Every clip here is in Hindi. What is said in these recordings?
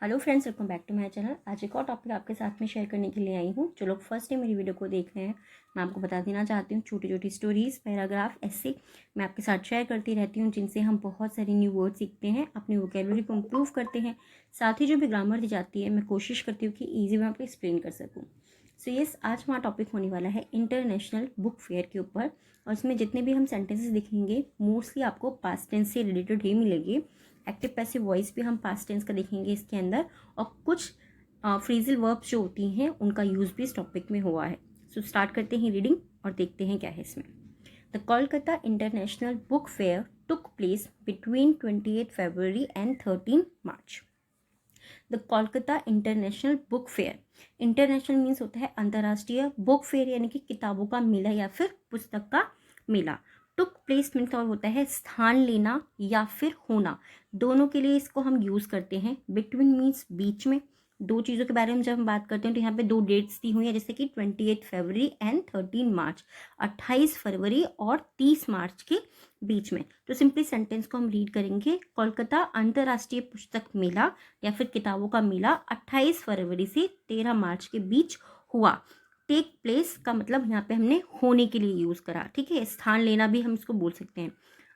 Hello friends, welcome back to my channel. आज एक और टॉपिक आपके साथ में शेयर करने के लिए आई हूँ। जो लोग फर्स्ट टाइम मेरी वीडियो को देख रहे हैं, मैं आपको बता देना चाहती हूँ, छोटी छोटी स्टोरीज़, पैराग्राफ, ऐसे मैं आपके साथ शेयर करती रहती हूँ, जिनसे हम बहुत सारे न्यू वर्ड सीखते हैं, अपनी वोकेबलरी को इम्प्रूव करते हैं। साथ ही जो भी ग्रामर दी जाती है, मैं कोशिश करती हूँ कि ईजी में आपको एक्सप्लेन कर सकूँ। सो यस, आज हमारा टॉपिक होने वाला है इंटरनेशनल बुक फेयर के ऊपर। और इसमें जितने भी हम सेंटेंसेस दिखेंगे, मोस्टली आपको पास्ट टेंस से रिलेटेड ही मिलेंगे। एक्टिव पैसिव वॉइस भी हम पास्ट टेंस का देखेंगे इसके अंदर, और कुछ फ्रेजल वर्ब्स जो होती हैं उनका यूज़ भी इस टॉपिक में हुआ है। सो स्टार्ट करते हैं रीडिंग और देखते हैं क्या है इसमें। The Kolkata international book fair took place between 28 February and 13 March. The Kolkata international book fair, international means होता है अंतर्राष्ट्रीय, बुक फेयर यानी कि किताबों का मेला या फिर पुस्तक का मेला। टुक प्लेस मीन्स होता है स्थान लेना या फिर होना, दोनों के लिए इसको हम यूज़ करते हैं। बिटवीन मीन्स बीच में। दो चीज़ों के बारे में जब हम बात करते हैं तो यहाँ पे दो डेट्स दी हुई है, जैसे कि 28 फरवरी एंड 13 मार्च, 28 फरवरी और 30 मार्च के बीच में। तो सिंपली सेंटेंस को हम रीड करेंगे। कोलकाता अंतर्राष्ट्रीय पुस्तक मेला या फिर किताबों का मेला 28 फरवरी से 13 मार्च के बीच हुआ। टेक प्लेस का मतलब यहाँ पे हमने होने के लिए यूज़ करा, ठीक है। स्थान लेना भी हम इसको बोल सकते हैं।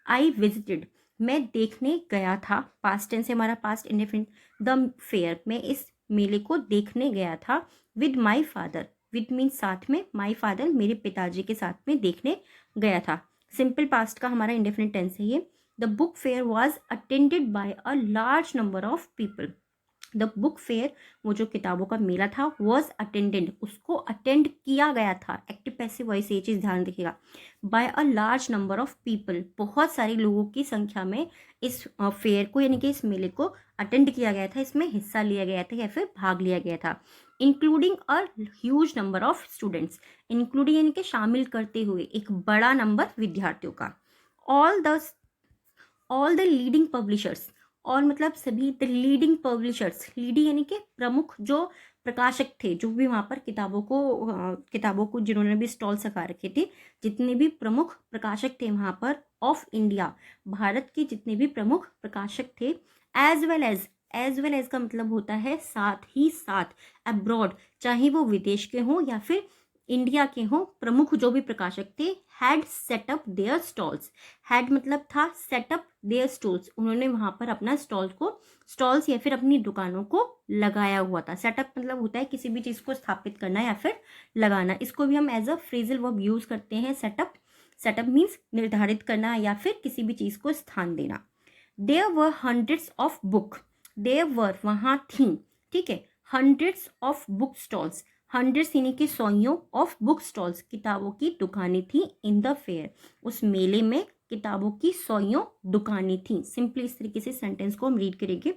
आई विजिटेड, मैं देखने गया था, पास्ट टेंस है हमारा, पास्ट इंडेफिनिट। द फेयर, मैं इस मेले को देखने गया था। With my father, with means साथ में, माई फादर मेरे पिताजी के साथ में देखने गया था। सिंपल पास्ट का हमारा इंडेफिनिट टेंस है ये। The book fair was attended by a large number of people. The book fair, वो जो किताबों का मेला था, वॉज अटेंडेड, उसको अटेंड किया गया था। एक्टिव पैसिव वॉइस, ये चीज़ ध्यान रखिएगा। By a large number of people, बहुत सारे लोगों की संख्या में इस फेयर को यानी कि इस मेले को अटेंड किया गया था, इसमें हिस्सा लिया गया था या फिर भाग लिया गया था। Including a huge number of students, including यानी कि शामिल करते हुए एक बड़ा नंबर विद्यार्थियों का। ऑल द लीडिंग पब्लिशर्स, और मतलब सभी द लीडिंग पब्लिशर्स, लीडिंग यानी कि प्रमुख जो प्रकाशक थे, जो भी वहाँ पर किताबों को जिन्होंने भी स्टॉल सका रखे थे, जितने भी प्रमुख प्रकाशक थे वहाँ पर, ऑफ इंडिया, भारत के जितने भी प्रमुख प्रकाशक थे, एज वेल एज का मतलब होता है साथ ही साथ, अब्रॉड, चाहे वो विदेश के हों या फिर इंडिया के हों, प्रमुख जो भी प्रकाशक थे, had setup their stalls. Had मतलब था, सेटअप देयर स्टॉल्स, उन्होंने वहां पर अपना स्टॉल्स या फिर अपनी दुकानों को लगाया हुआ था। सेटअप मतलब होता है किसी भी चीज को स्थापित करना या फिर लगाना। इसको भी हम as a phrasal verb use करते हैं। सेटअप मीन्स निर्धारित करना या फिर किसी भी चीज को स्थान देना। There were hundreds of book, there were वहां थी, ठीक है, hundreds of book stalls, hundreds यानी कि सौयों, ऑफ बुक स्टॉल्स किताबों की दुकानें थी, इन द फेयर उस मेले में किताबों की सौयों दुकानें थी। सिंपली इस तरीके से सेंटेंस को हम रीड करेंगे।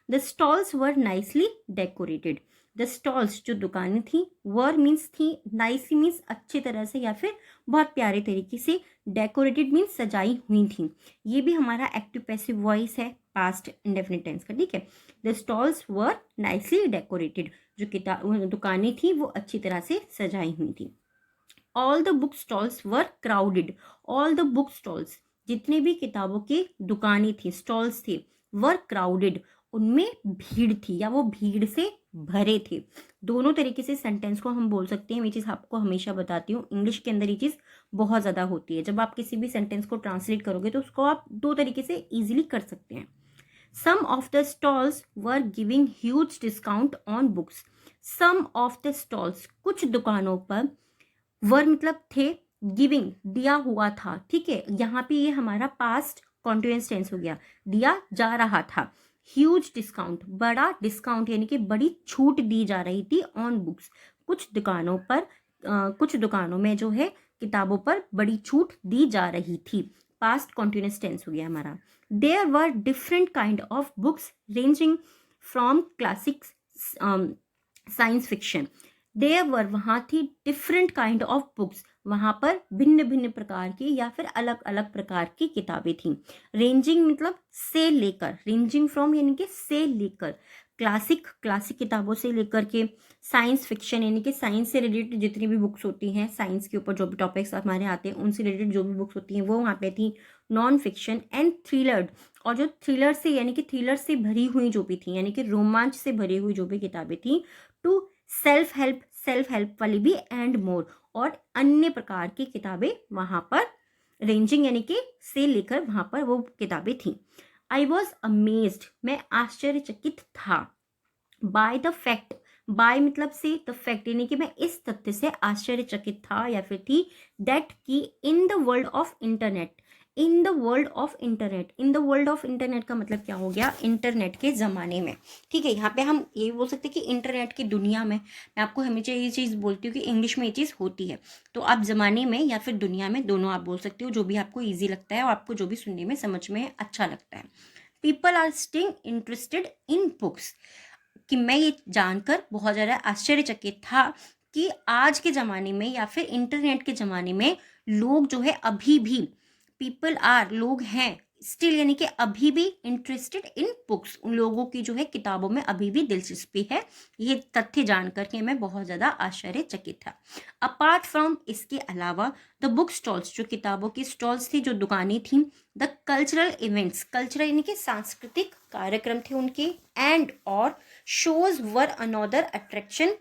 The stalls were nicely decorated, the stalls जो दुकानें थी, वर मीन्स थी, नाइसली मीन्स अच्छी तरह से या फिर बहुत प्यारे तरीके से, डेकोरेटेड मीन्स सजाई हुई थी। ये भी हमारा एक्टिव पैसिव वॉइस है पास्ट इंडेफिनिट टेंस का, ठीक है। The stalls were nicely decorated, जो दुकानें थी वो अच्छी तरह से सजाई हुई थी। All the book stalls were crowded, all the book stalls, जितने भी किताबों की दुकानें थी, स्टॉल्स थे, वर क्राउडेड, उनमें भीड़ थी या वो भीड़ से भरे थे। दोनों तरीके से सेंटेंस को हम बोल सकते हैं। ये चीज़ आपको हमेशा बताती हूँ, इंग्लिश के अंदर ये चीज़ बहुत ज़्यादा होती है। जब आप किसी भी सेंटेंस को ट्रांसलेट करोगे तो उसको आप दो तरीके से ईजिली कर सकते हैं। Some of the stalls were giving huge discount on books. Some of the stalls, कुछ दुकानों पर, वर मतलब थे, गिविंग दिया हुआ था, ठीक है। यहाँ पे ये हमारा पास्ट कॉन्टिन्यूअस टेंस हो गया, दिया जा रहा था। ह्यूज डिस्काउंट, बड़ा डिस्काउंट यानी कि बड़ी छूट दी जा रही थी, ऑन बुक्स, कुछ दुकानों पर, कुछ दुकानों में जो है किताबों पर बड़ी छूट दी जा रही थी। पास्ट कॉन्टिन्यूअस टेंस हो गया हमारा। There were different kind of books ranging from classics science fiction, there वहाँ थी डिफरेंट काइंड ऑफ बुक्स, वहाँ पर भिन्न भिन्न प्रकार की या फिर अलग अलग प्रकार की किताबें थीं। रेंजिंग मतलब से लेकर, रेंजिंग फ्रॉम यानी कि से लेकर, क्लासिक किताबों से लेकर के साइंस फिक्शन यानी कि साइंस से रिलेटेड जितनी भी बुक्स होती हैं, साइंस के ऊपर जो भी टॉपिक्स हमारे आते हैं उनसे रिलेटेड जो भी बुक्स होती हैं वो वहाँ पे थी। नॉन फिक्शन एंड थ्रिलर, और जो थ्रिलर से यानी कि थ्रिलर से भरी हुई जो भी थी यानी कि रोमांच से भरी हुई जो भी किताबें थी, टू सेल्फ हेल्प वाली भी एंड मोर, और अन्य प्रकार की किताबें वहाँ पर रेंजिंग यानी कि से लेकर वहाँ पर वो किताबें थी। आई वॉज अमेज्ड, मैं आश्चर्यचकित था। बाय द फैक्ट, बाय मतलब से, द फैक्ट यानी कि मैं इस तथ्य से आश्चर्यचकित था या फिर थी, दैट की in the world of internet, in the world of internet, in the world of internet का मतलब क्या हो गया, इंटरनेट के ज़माने में। ठीक है, यहाँ पे हम ये बोल सकते हैं कि इंटरनेट की दुनिया में, मैं आपको हमेशा ये चीज़ बोलती हूँ कि इंग्लिश में ये चीज़ होती है, तो आप ज़माने में या फिर दुनिया में, दोनों आप बोल सकते हो, जो भी आपको ईजी लगता है और आपको जो भी सुनने में समझ में अच्छा लगता है। People are still interested in books, कि मैं ये जानकर बहुत ज़्यादा आश्चर्यचकित था कि आज के ज़माने में या फिर इंटरनेट के ज़माने में लोग जो है अभी भी, पीपल आर लोग हैं, स्टिल यानी कि अभी भी इंटरेस्टेड इन बुक्स, उन लोगों की जो है किताबों में अभी भी दिलचस्पी है। ये तथ्य जानकर के मैं बहुत ज़्यादा आश्चर्यचकित था। अपार्ट फ्रॉम, इसके अलावा, द बुक स्टॉल्स, जो किताबों की स्टॉल्स थी, जो दुकानें थी, द कल्चरल इवेंट्स, कल्चरल यानी कि सांस्कृतिक कार्यक्रम थे उनके, एंड और shows were another attraction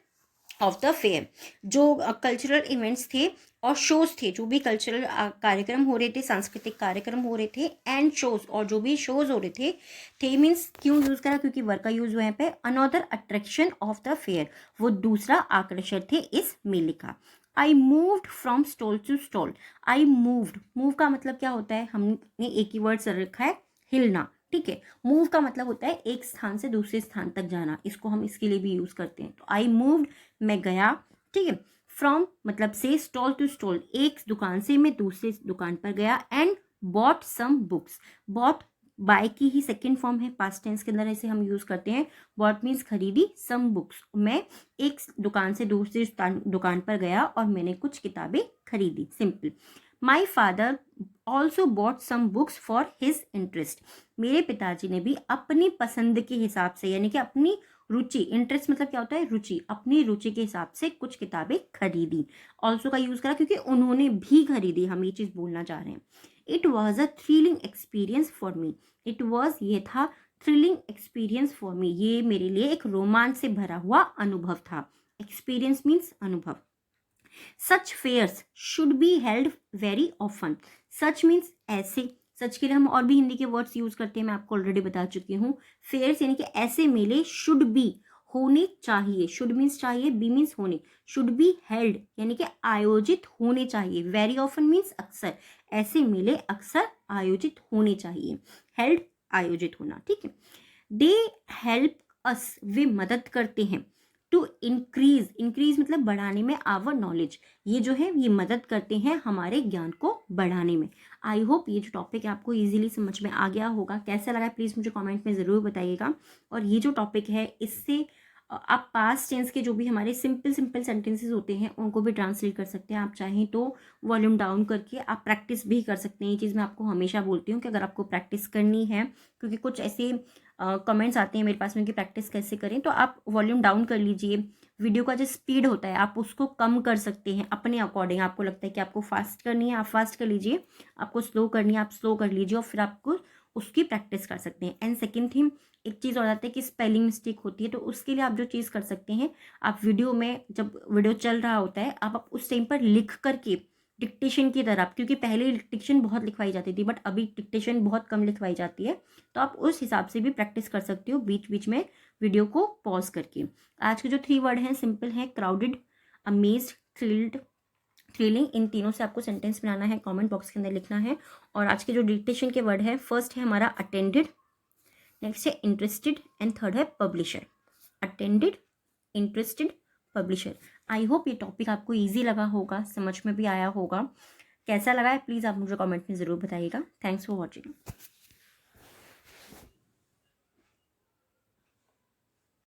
of the fair, जो कल्चरल इवेंट्स थे और शोज थे, जो भी कल्चरल कार्यक्रम हो रहे थे, सांस्कृतिक कार्यक्रम हो रहे थे, एंड शोज, और जो भी शोज हो रहे थे मीन्स क्यों यूज करा, क्योंकि वर्ड का यूज हुआ है पे, another attraction of the fair, वो दूसरा आकर्षण थे इस मेले का। I moved from stall to stall, I moved, move का मतलब क्या होता है, हमने एक ही वर्ड से रखा है, हिलना। ठीक है, मूव का मतलब होता है एक स्थान से दूसरे स्थान तक जाना, इसको हम इसके लिए भी यूज करते हैं। तो आई मूव्ड, मैं गया। ठीक है, फ्रॉम मतलब से, स्टॉल टू स्टॉल, एक दुकान से मैं दूसरे दुकान पर गया, and bought some books, bought buy की ही सेकेंड फॉर्म है, पास्ट टेंस के अंदर ऐसे हम यूज करते हैं। बॉट मीन्स खरीदी, सम बुक्स, मैं एक दुकान से दूसरी दुकान पर गया और मैंने कुछ किताबें खरीदी, simple. My father also bought some books for his interest, मेरे पिताजी ने भी अपनी पसंद के हिसाब से यानी कि अपनी रुचि, इंटरेस्ट मतलब क्या होता है, रुचि, अपनी रुचि के हिसाब से कुछ किताबें खरीदी। ऑल्सो का यूज करा क्योंकि उन्होंने भी खरीदी, हम ये चीज बोलना चाह रहे हैं। It was a thrilling experience for me, it was ये था, थ्रिलिंग एक्सपीरियंस फॉर मी, ये मेरे लिए एक रोमांच से भरा हुआ अनुभव था। एक्सपीरियंस मीन्स अनुभव। Such fairs should be held very often, such means ऐसे, सच के लिए हम और भी हिंदी के वर्ड्स यूज करते हैं, मैं आपको ऑलरेडी बता चुकी हूँ। फेयर्स यानी कि ऐसे मेले शुड बी होने चाहिए, शुड मीन्स चाहिए, बी मीन्स होने, शुड बी हेल्ड यानी कि आयोजित होने चाहिए, वेरी ऑफन मीन्स अक्सर, ऐसे मेले अक्सर आयोजित होने चाहिए, हेल्ड आयोजित होना। ठीक है, दे हेल्प अस, वे मदद करते हैं, टू इंक्रीज, इंक्रीज मतलब बढ़ाने में, आवर नॉलेज, ये जो है ये मदद करते हैं हमारे ज्ञान को बढ़ाने में। आई होप ये जो टॉपिक है आपको इजीली समझ में आ गया होगा। कैसा लगा प्लीज़ मुझे कमेंट में ज़रूर बताइएगा। और ये जो टॉपिक है इससे आप पास्ट टेंस के जो भी हमारे सिंपल सेंटेंसेस होते हैं उनको भी ट्रांसलेट कर सकते हैं। आप चाहें तो वॉल्यूम डाउन करके आप प्रैक्टिस भी कर सकते हैं। ये चीज़ मैं आपको हमेशा बोलती हूँ कि अगर आपको प्रैक्टिस करनी है, क्योंकि कुछ ऐसे कमेंट्स आते हैं मेरे पास में कि प्रैक्टिस कैसे करें, तो आप वॉल्यूम डाउन कर लीजिए। वीडियो का जो स्पीड होता है आप उसको कम कर सकते हैं अपने अकॉर्डिंग। आपको लगता है कि आपको फास्ट करनी है, आप फास्ट कर लीजिए, आपको स्लो करनी है, आप स्लो कर लीजिए, और फिर आपको उसकी प्रैक्टिस कर सकते हैं। एंड सेकेंड थिंग, एक चीज़ और आता है कि स्पेलिंग मिस्टेक होती है, तो उसके लिए आप जो चीज़ कर सकते हैं, आप वीडियो में जब वीडियो चल रहा होता है आप उस टाइम पर लिख करके डिक्टेशन की तरह, क्योंकि पहले डिक्टेशन बहुत लिखवाई जाती थी बट अभी डिक्टेशन बहुत कम लिखवाई जाती है, तो आप उस हिसाब से भी प्रैक्टिस कर सकते हो बीच बीच में वीडियो को पॉज करके। आज के जो 3 वर्ड हैं सिंपल हैं, क्राउडेड, अमेज्ड, थ्रिल्ड, थ्रिलिंग, इन तीनों से आपको सेंटेंस बनाना है, कमेंट बॉक्स के अंदर लिखना है। और आज के जो डिक्टेशन के वर्ड है, फर्स्ट है हमारा अटेंडेड, नेक्स्ट है इंटरेस्टेड, एंड थर्ड है publisher. Attended, interested, publisher. I hope ये टॉपिक आपको इजी लगा होगा, समझ में भी आया होगा। कैसा लगा है प्लीज़ आप मुझे कमेंट में ज़रूर बताइएगा। Thanks for watching.